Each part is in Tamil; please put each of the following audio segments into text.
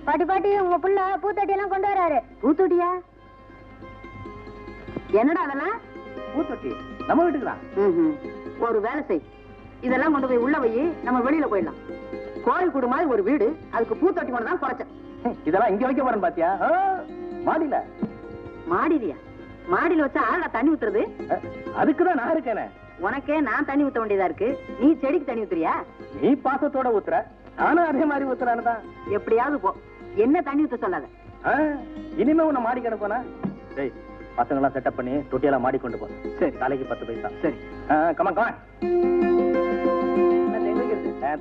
பாட்டி பாட்டி உங்க புள்ள பூத்தொட்டி எல்லாம் கொண்டு வராரு. பூத்தொட்டியா? என்னடா அதெல்லாம்? பூத்தொட்டி நம்ம வீட்டுக்குதான். ஒரு வேலை செய், இதெல்லாம் கொண்டு போய் உள்ள வை, நம்ம வெளியில போயிடலாம். கோயில் கூடு மாதிரி ஒரு வீடு, அதுக்கு பூத்தொட்டி கொண்டு தான் குறைச்சேன். இதெல்லாம் இங்க வைக்க போறேன் பாத்தியா? மாடியில. மாடியிலையா? மாடியில வச்சா ஆளா தண்ணி ஊத்துறது? அதுக்குதான் நான் இருக்கேனே. உனக்கே நான் தண்ணி ஊத்த வேண்டியதா இருக்கு, நீ செடிக்கு தண்ணி ஊத்துறியா? நீ பாசத்தோட ஊத்துற, நானும் அதே மாதிரி ஊத்துறான்னு தான். எப்படியாவது போ, என்ன தண்ணி ஊத்த சொல்லாத. இனிமே உன்னை மாடி கிடப்போனா? டேய், பசங்களாம் செட்டப் பண்ணி தொட்டியெல்லாம் மாடி கொண்டு போ. சரி, தலைக்கு 10 பைசா. சரி, கமா கமா.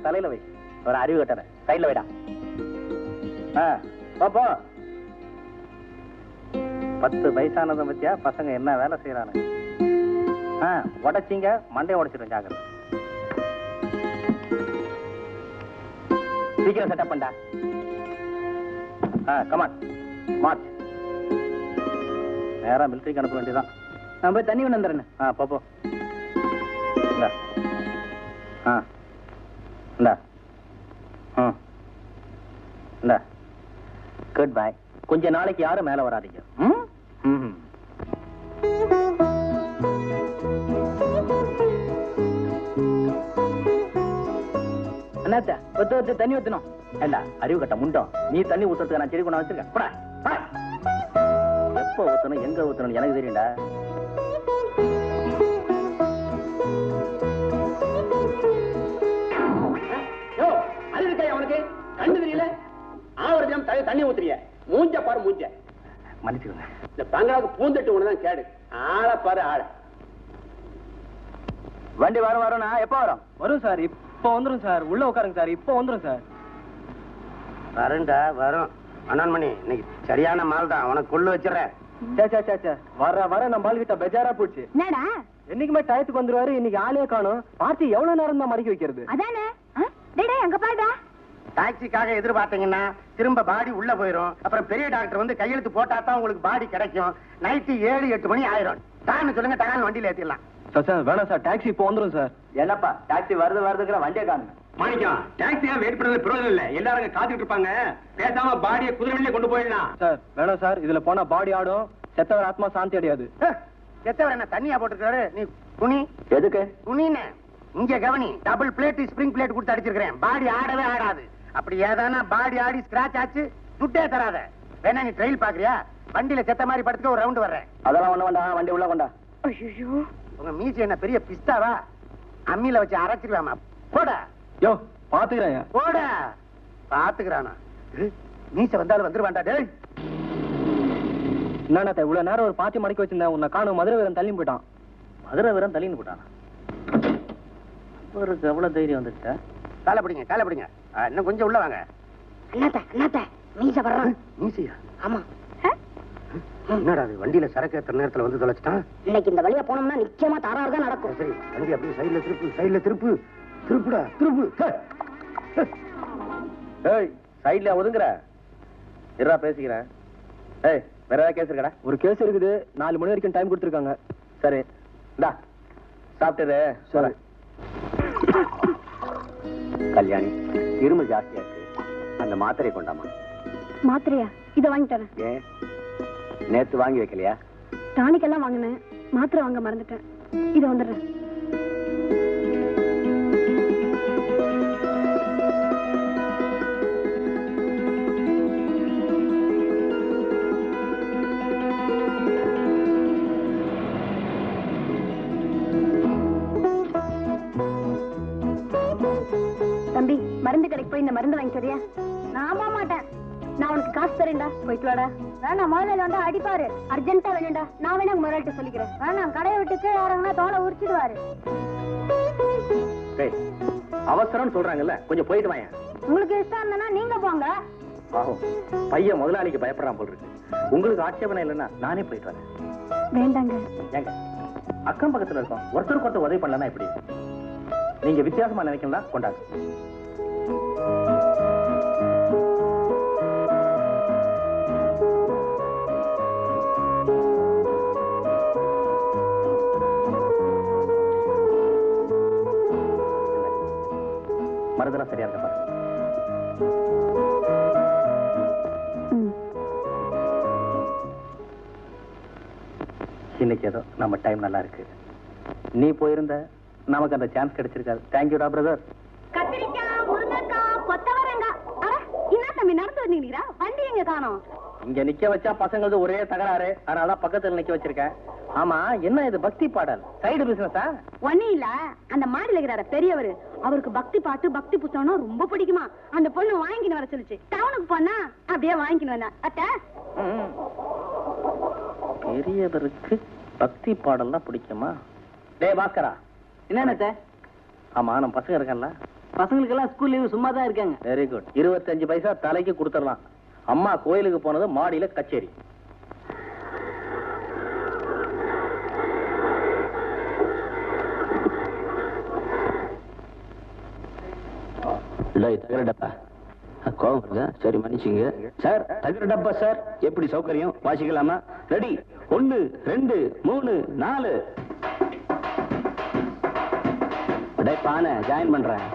தலையில வை, ஒரு அறிவு கட்டற சைட்ல வைடா. போ 10 பைசானதை பத்தியா பசங்க என்ன வேலை செய்யறானு. உடைச்சிங்க மண்டையை உடைச்சிடும், ஜாக்கிரதை. சீக்கிரம் செட்டப் பண்ணா. Come on March. நேரா மிலிட்டரிக்கு அனுப்ப வேண்டியதான். நான் போய் தண்ணி கொண்டு வந்துடுறேன். போ. இந்தா. இந்தா. Good bye. கொஞ்ச நாளைக்கு யாரும் மேல வராதீங்க. அண்ணாத்த ஒத்து தண்ணி ஊத்தணும். ஏண்டா அறிவு கட்ட முண்டம், நீ தண்ணி ஊத்துறதுக்கு நான் செடி கொண்டு வச்சிருக்கேன். எப்ப ஊத்தணும் எங்க ஊத்தணும் எனக்கு தெரியும்டா. அவனுக்கு கண்டு தெரியல. ஆவரஜம் தண்ணி ஊத்துறிய, மூஞ்ச பாரு மூஞ்ச. மன்னிச்சுக்கோங்க, இந்த பங்களாவுக்கு பூந்தட்டு ஒண்ணுதான் கேடு. ஆள பாரு ஆள. வண்டி வரும் எப்ப வரும்? வரும் சார், இப்ப வந்துரும் சார். உள்ள உட்காருங்க சார், இப்ப வந்துரும் சார். வரண்டா வரும். அண்ணாமணி, இன்னைக்கு சரியான மால் தான், உனக்கு கொள்ளு வச்சிடறேன். வர நம்ம ஆள் கிட்ட பெஜாரா போச்சு. என்னடா என்னைக்குமே டயத்துக்கு வந்துருவாரு, இன்னைக்கு ஆளே காணும். பார்ட்டி எவ்வளவு நேரம் தான் மடக்கி வைக்கிறது? அதானே. டேய் அங்க பாருடா. டாக்ஸிக்காக எதிர்பார்த்தீங்கன்னா திரும்ப பாடி உள்ள போயிரும். அப்புறம் பெரிய டாக்டர் வந்து கையெழுத்து போட்டா தான் உங்களுக்கு பாடி கிடைக்கும். நைட்டு 7-8 மணி ஆயிரும். டான்னு சொல்லுங்க, டான்னு வண்டியில ஏத்திடலாம். சார் வேணாம் சார், டாக்ஸி இப்போ வந்துரும் சார். என்னப்பா டாக்ஸி வருதுங்கிற வண்டியை காணுங்க. மாணிக்கம், டாக்ஸியா வெயிட் பண்றது பிரயோஜனம் இல்ல. எல்லாரும் காத்துட்டு இருப்பாங்க. பேசாம பாடியை குதிரை வண்டியில கொண்டு போயிடலாம். சார் வேணாம் சார், இதுல போனா பாடி ஆடும், செத்தவர் ஆத்மா சாந்தி அடையாது. செத்தவர் என்ன தண்ணியா போட்டுருக்காரு? நீ குனி. எதுக்கு குனின்னு? இங்க கவனி, டபுள் பிளேட் ஸ்பிரிங் பிளேட் கொடுத்து அடிச்சிருக்கிறேன். பாடி ஆடவே ஆடாது. அப்படி ஏதானா பாடி ஆடி ஸ்கிராச் ஆச்சு, துட்டே தராத. வேணா நீ ட்ரெயில் பாக்குறியா? வண்டியில செத்த மாதிரி படுத்துக்க ஒரு ரவுண்ட் வர்றேன். அதெல்லாம் ஒண்ணு வேண்டாம், வண்டி உள்ள கொண்டா. ஐயோ, உங்க மீசி என்ன பெரிய பிஸ்தாவா? அம்மியில வச்சு அரைச்சிக்கலாமா? போடா. யோ பாத்துக்கிறேன். போடா. பாத்துக்கிறானா? மீச வந்தாலும் வந்துருவான்டா. டேய் என்னண்ணா இவ்வளவு நேரம் ஒரு பாத்தி மடக்கி வச்சிருந்தேன், உன்னை காணும். மதுரை வீரன் தள்ளின்னு போயிட்டான். மதுரை வீரன் தள்ளின்னு போட்டானா? ஒரு எவ்வளவு தைரியம் வந்துட்டா? காலை பிடிங்க, காலை பிடிங்க. இன்னும் கொஞ்சம் உள்ள வாங்க. அண்ணாத்த மீச வர்றான். மீசியா? ஆமா. என்னடா அது, வண்டியில சரக்கு ஏத்துற நேரத்துல வந்து தொலைச்சிட்டான். இன்னைக்கு இந்த வழியா போனோம்னா நிச்சயமா தாராறு தான் நடக்கும். சரி, வண்டி அப்படியே சைடுல திருப்பு, சைடுல திருப்பு. திருப்புடா, திருப்பு. ஏய், சைடுல ஒதுங்குற. இருடா பேசிக்கிறேன். ஏய், வேற ஏதாவது கேஸ் இருக்கடா? ஒரு கேஸ் இருக்குது, 4 மணி வரைக்கும் டைம் கொடுத்துருக்காங்க. சரி, இந்தா சாப்பிட்டது. சரி. கல்யாணி, இருமல் ஜாஸ்தியா இருக்கு, அந்த மாத்திரை கொண்டாமா. மாத்திரையா? இத வாங்கி தரேன். ஏன் நேத்து வாங்கி வைக்கலையா? டானிக் எல்லாம் வாங்கினேன், மாத்திரை வாங்க மறந்துட்டேன். இத வந்துடுறேன். தம்பி, மருந்து கடைக்கு போய் இந்த மருந்து வாங்கி சரியா? நான் போக மாட்டேன். நான் உனக்கு காசு தரேன்டா, போயிட்டு வாடா. வேணாம், முதல்ல வந்து அடிப்பாரு. அர்ஜென்ட்டா வேணும்டா. நான் வேணா முதல்ல சொல்லிக்கிறேன். வேணாம், கடையை விட்டு கீழே இறங்கினா தோலை உரிச்சிடுவாரு. அவசரம் சொல்றாங்கல்ல, கொஞ்சம் போயிட்டு வாங்க. உங்களுக்கு இஷ்டம் இருந்தா நீங்க போங்க. பையன் முதலாளிக்கு பயப்படுறான் போல் இருக்கு. உங்களுக்கு ஆட்சேபனை இல்லைன்னா நானே போயிட்டு வரேன். வேண்டாங்க. ஏங்க, அக்கம் பக்கத்துல இருக்கோம், ஒருத்தருக்கு ஒருத்தர் உதவி பண்ணலன்னா எப்படி? நீங்க வித்தியாசமா நினைக்கலாம், கொண்டாங்க. மருந்தெல்லாம் சரியா இருக்க பாருங்க. இன்னைக்கு ஏதோ நம்ம டைம் நல்லா இருக்கு. நீ போயிருந்த நமக்கு அந்த சான்ஸ் கிடைச்சிருக்காது. தேங்க்யூடா பிரதர். கத்திரிக்காய், முருங்கைக்காய், கொத்தவரங்காய். என்ன தம்பி நடந்து வந்தீங்களா? வண்டி எங்க காணோம்? இங்க நிக்க வச்சா பசங்களது ஒரே தகராறு, அதனாலதான் பக்கத்துல நிக்க வச்சிருக்கேன். ஆமா, என்ன இது பக்தி பாடல்? சைடு பிசினஸா? ஒன்னும் இல்ல, அந்த மாடியில இருக்கிறார பெரியவரு, அவருக்கு பக்தி பாட்டு பக்தி புத்தகம்னா ரொம்ப பிடிக்குமா. அந்த பொண்ணு வாங்கின்னு வர சொல்லிச்சு. டவுனுக்கு போனா அப்படியே வாங்கின்னு வந்தா. அத்த பெரியவருக்கு பக்தி பாடல்லாம் பிடிக்குமா? டே பாஸ்கரா, என்ன? ஆமா நம்ம பசங்க இருக்கல, பசங்களுக்கு எல்லாம் ஸ்கூல் லீவு சும்மா தான் இருக்காங்க. Very good. 25 பைசா தலைக்கு கொடுத்துடலாம். அம்மா கோயிலுக்கு போனது, மாடியில கச்சேரி. தகர டப்பா கோவம் வருதா? சரி மன்னிச்சுங்க சார். தகர டப்பா சார், எப்படி சௌகரியம்? வாசிக்கலாமா? ரெடி? 1 2 3 4. பானை ஜாயின் பண்றேன்.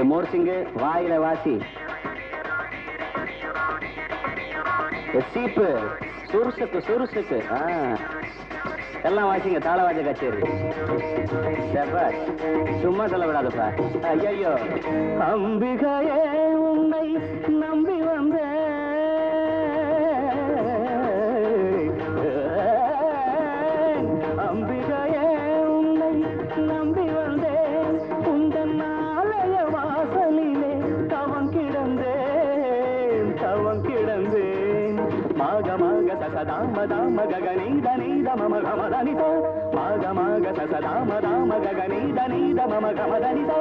மோர்சிங்கு வாயில வாசி. சீப்பு சுருசுக்கு சுருசுக்கு எல்லாம் வாசிங்க. தாளவாஜ கச்சேரி. சும்மா சொல்ல விடாதப்பா. ஐயோ, அம்பிகையே உன்னை நம்பி வந்த அம்பிகையே உன்னை நம்பி வந்தேன். உந்தன் ஆலய வாசலிலே தவம் கிடந்தேன் தவம் கிடந்தேன். மாக மாக சசதாம தாம ககனீத நீத மம கமதனித. மாக மாக சசதாம தாம ககனீத நீத மம கமதனித.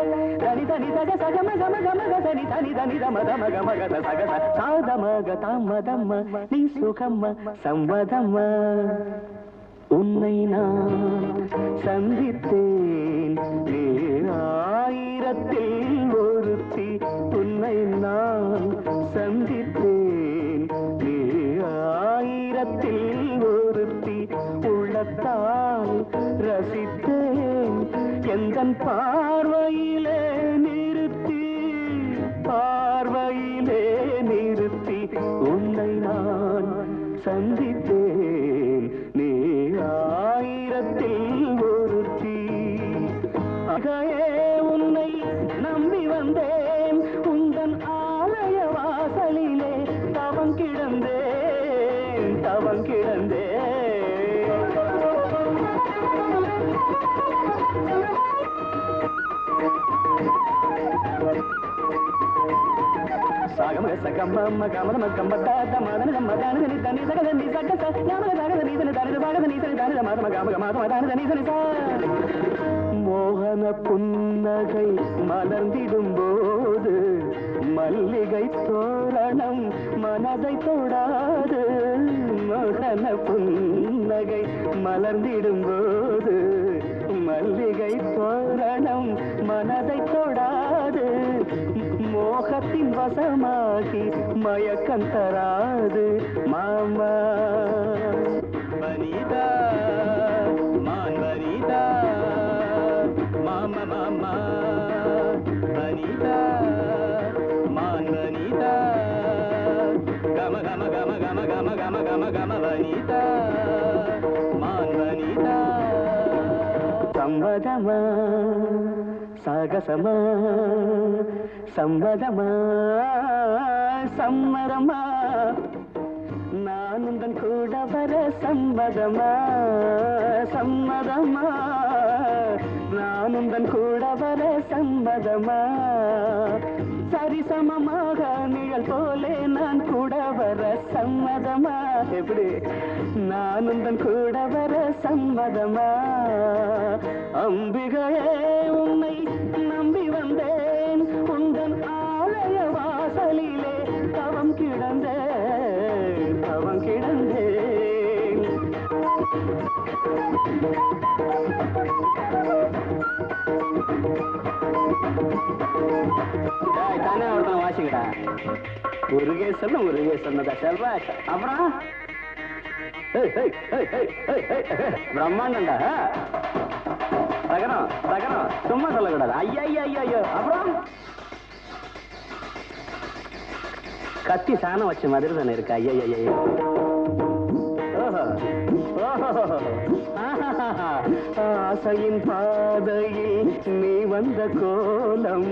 தனி தனி சக சகம கம கம கசனி தனி தனி தம தம கம கத சக சாதமக தாம தம்ம நீ சுகம்ம சம்மதம்ம. உன்னை நான் சந்தித்தேன் ஆயிரத்தில் ஒருத்தி. உன்னை நான் சந்தித்தேன் ஆயிரத்தில் ஒருத்தி. உள்ளத்தால் ரசித்தேன் எந்தன் பார்வையிலே நிறுத்தி பார்வையிலே நிறுத்தி. உன்னை நான் சந்தித்தேன் நீ ஆயிரத்தில் ஒருத்தி. அகையே உன்னை நம்பி வந்தேன். உந்தன் ஆலய வாசலிலே தவம் கிடந்தேன் தவம் கிடந்தேன். சாகம சகம கமதம கம்பதாத மதன மதன தனி சகத நீ சக சகம சகத நீ தனி தனி சகத நீ தனி தனி மதம கம கம மதன நீ தனி சா. மோகன புன்னகை மலர்ந்திடும் போது மல்லிகை தோரணம் மனதை தொடாது. மோகன புன்னகை மலர்ந்திடும் போது மல்லிகை தோரணம் மனதை தொடாது. மோகத்தின் வசமாகி மயக்கம் தராது. மாமா வனிதா மான் வனிதா மாமா மாமா வனிதா மான் வனிதா கம கம கம கம கம கம கம கம வனிதா மான் வனிதா. சம்மதமா சாகசமா சம்மதமா சம்மதமா. நான் உந்தன் கூட வர சம்மதமா சம்மதமா. நான் உந்தன் கூட வர சம்மதமா. சரிசமமாக நிழல் போலே நான் கூட வர சம்மதமா. எப்படி? நான் உந்தன் கூட வர சம்மதமா. அம்பிகையே உன்னை நம்பி வந்தேன். உந்தன் ஆலய வாசலிலே தவம் கிடந்தேன் தவம் கிடந்தேன். தானே ஒருத்தன் வாசிக்கடா. முருகேசன் சொன்னதா செல்வா. அப்புறம் பிரம்மாண்டா தகரம் தகரம் சும்மா சொல்லக்கூடாது. ஐயா ஐயோ. அப்புறம் கத்தி சாணம் வச்ச மாதிரி தானே இருக்கு. ஐயா ஆசையின் பாதையில் நீ வந்த கோலம்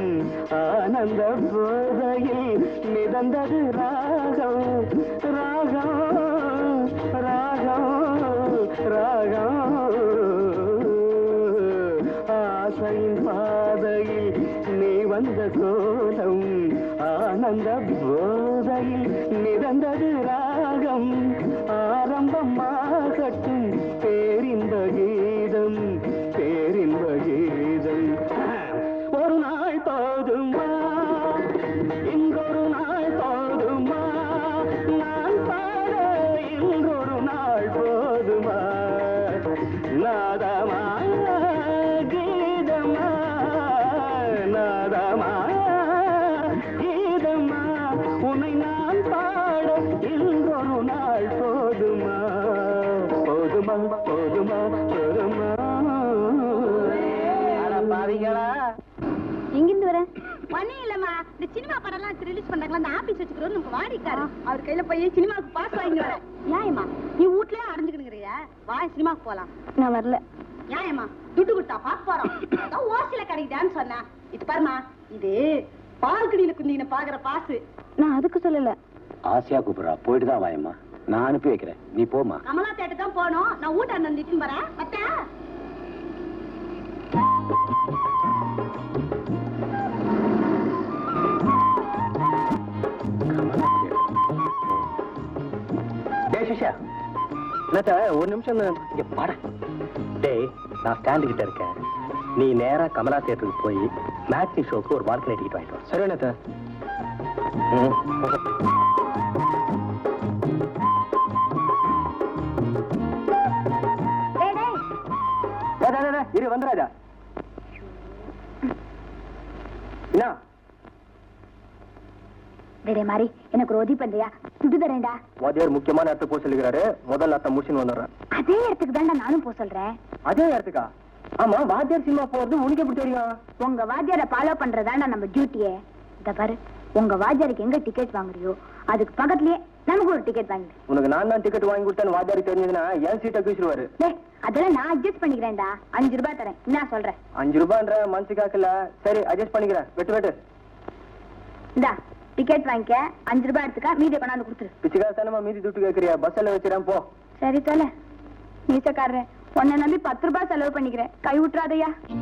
ஆனந்த போதையில் மிதந்தது ராகம் ராகம் ராகம் ராகம் ஆசையின் பாதையில் நீ வந்த கோலம் ஆனந்த போதையில் மிதந்தது ராகம் ஆரம்பமாகட்டும் பேரின்ப கீதம் பேரின்ப கீதம் ஒரு நாள் போதுமா இங்கொரு நாள் போதுமா நான் பாட இன்றொரு நாள் போதுமா நாதமா கீதமா நாதமா கீதமா உன்னை நான் பாட இன்றொரு நாள் போதுமா போதுமா போதுமா போதுமா பாவிகளா எங்கிருந்து வர பண்ணி இல்லம்மா இந்த சினிமா படம் எல்லாம் ரிலீஸ் பண்றாங்களா அந்த ஆபீஸ் வச்சுக்கிறோம் நமக்கு வாடிக்காரு அவர் கையில போய் சினிமாவுக்கு பாஸ் வாங்கி வரேன் ஏமா நீ வீட்லயே அடைஞ்சுக்கினுங்கிறியா வா சினிமாவுக்கு போலாம் நான் வரல ஏமா துட்டு கொடுத்தா பாக்க போறோம் அதான் ஓசில கிடைக்குதான்னு சொன்னா இது பாருமா இது பால்கடியில குந்தின பாக்குற பாசு நான் அதுக்கு சொல்லல ஆசையா கூப்பிடுறா போயிட்டு தான் வாயம்மா நான் அனுப்பி வைக்கிறேன் நீ போமா கமலா தேட்டு தான் போனோம் நான் வீட்டை நந்திட்டு வரேன் மத்தா சிஷா ஒரு நிமிஷம் பாட டேய் நான் ஸ்டாண்டு கிட்ட இருக்கேன் நீ நேரா கமலா தியேட்டருக்கு போய் மேட்னி ஷோக்கு ஒரு பால்கனி டிக்கெட் வாங்கிட்டு வா சரி அண்ணா இரு வந்துராஜா என்ன டேடே மாதிரி எனக்கு ஒரு உதவி பண்றியா துட்டு தரேன்டா வாத்தியார் முக்கியமான இடத்துக்கு போக சொல்லிக்கிறாரு முதல்ல அத்தை முடிச்சுன்னு வந்துடுறேன் அதே இடத்துக்கு தான்டா நானும் போக சொல்றேன் அதே இடத்துக்கா ஆமா வாத்தியார் சினிமா போறது உனக்கு எப்படி தெரியும் உங்க வாத்தியாரை ஃபாலோ பண்றதாண்டா நம்ம டியூட்டியே இத பாரு உங்க வாத்தியாருக்கு எங்க டிக்கெட் வாங்குறியோ அதுக்கு பக்கத்துலயே நமக்கு ஒரு டிக்கெட் வாங்கிடு உனக்கு நான் தான் டிக்கெட் வாங்கி கொடுத்தேன்னு வாத்தியாருக்கு தெரிஞ்சதுன்னா என் சீட்டை கீச்சிருவாரு அதெல்லாம் நான் அட்ஜஸ்ட் பண்ணிக்கிறேன்டா 5 ரூபாய் தரேன் என்ன சொல்றேன் 5 ரூபான்ற மனசு காக்கல சரி அட்ஜஸ்ட் பண்ணிக்கிறேன் வெட்டு இந்தா டிக்கெட் வாங்கிக்க 5 ரூபாய் எடுத்துக்க மீதியை கொண்டாந்து கொடுத்துரு பிச்சைக்காரத்தனமா மீதி துட்டு கேட்கறியா பஸ்ல வச்சிடறேன் போ சரி தொலை நீச்சக்காரன் உன்னை நம்பி 10 ரூபாய் செலவு பண்ணிக்கிறேன் கை விட்டுறாதையா